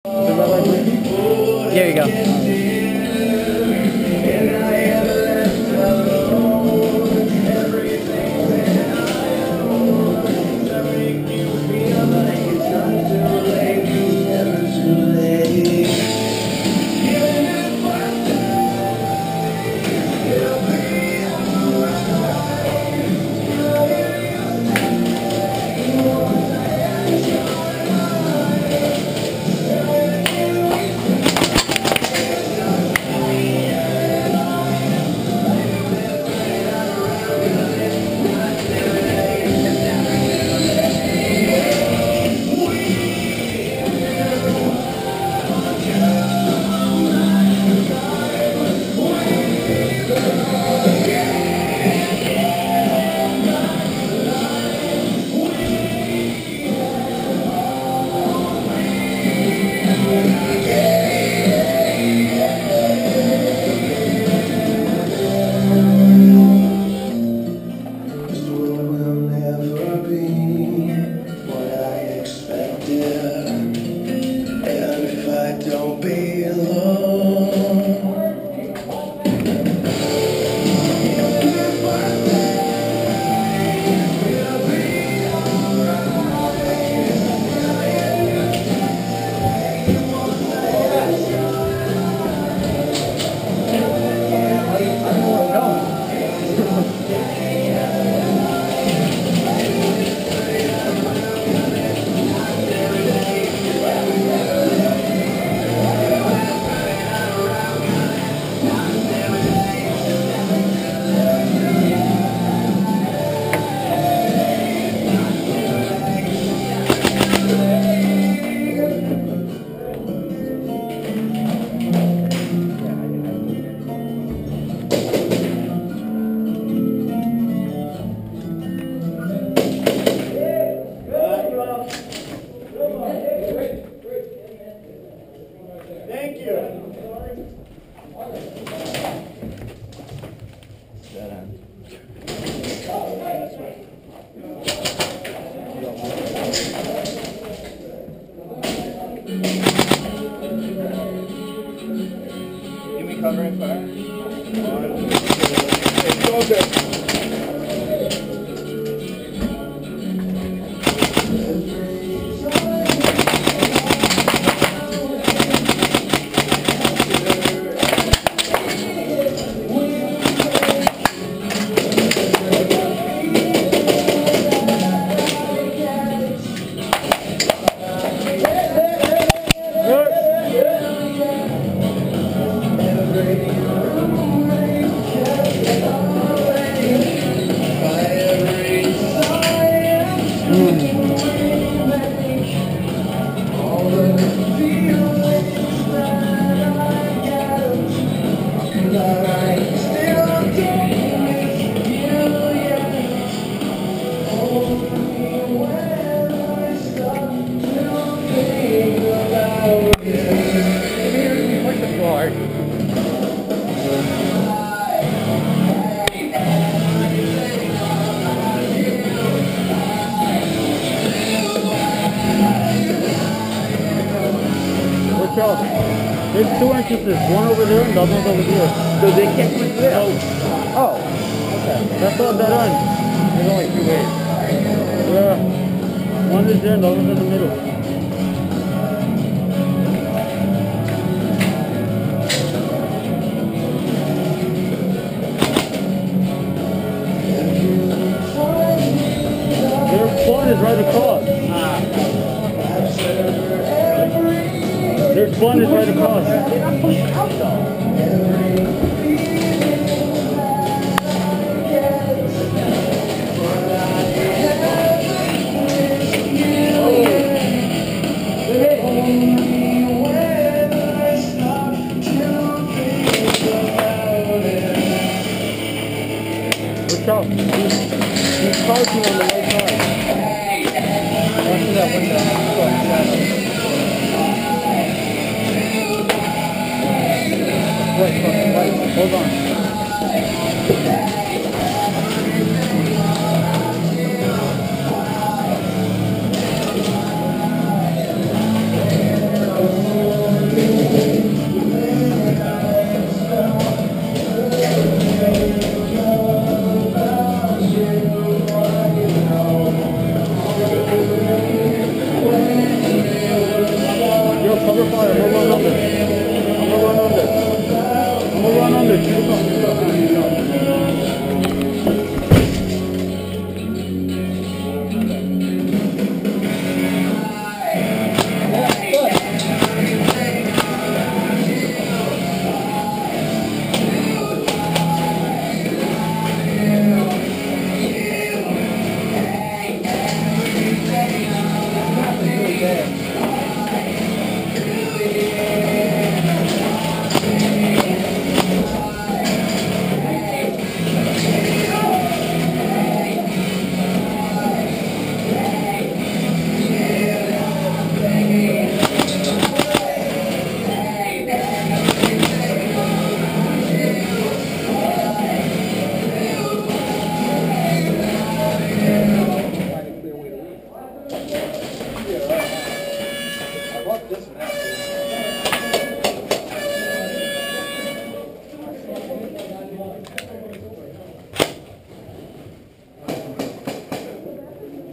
There you go. Don't be alone. Thank you. That end. Give me cover and fire. It's all good. There's two entrances, one over there and the other one's over here. So they can't push this? Oh, okay. That's all that end. There's only two ways. Yeah. One is there and the other one's in the middle. Their spawn is right across. Their spawn is right across. They're not pushing out though. Watch out. He's crouching on the right side. Watch that window. Wait, hold on. Cover fire, I'm gonna run under. I'm gonna run under. I'm gonna run under. Shoot him up, shoot up.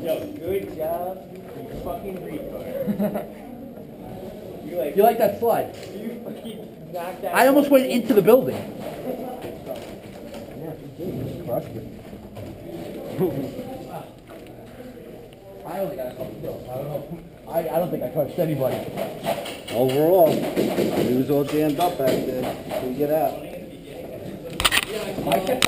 Yo, good job, you fucking retard. You like that slide? You fucking knocked out. I almost went into the building. Yeah, you crushed it. I only got a couple kills. I don't know. I don't think I touched anybody. Overall, he was all jammed up back there. So you get out. I kept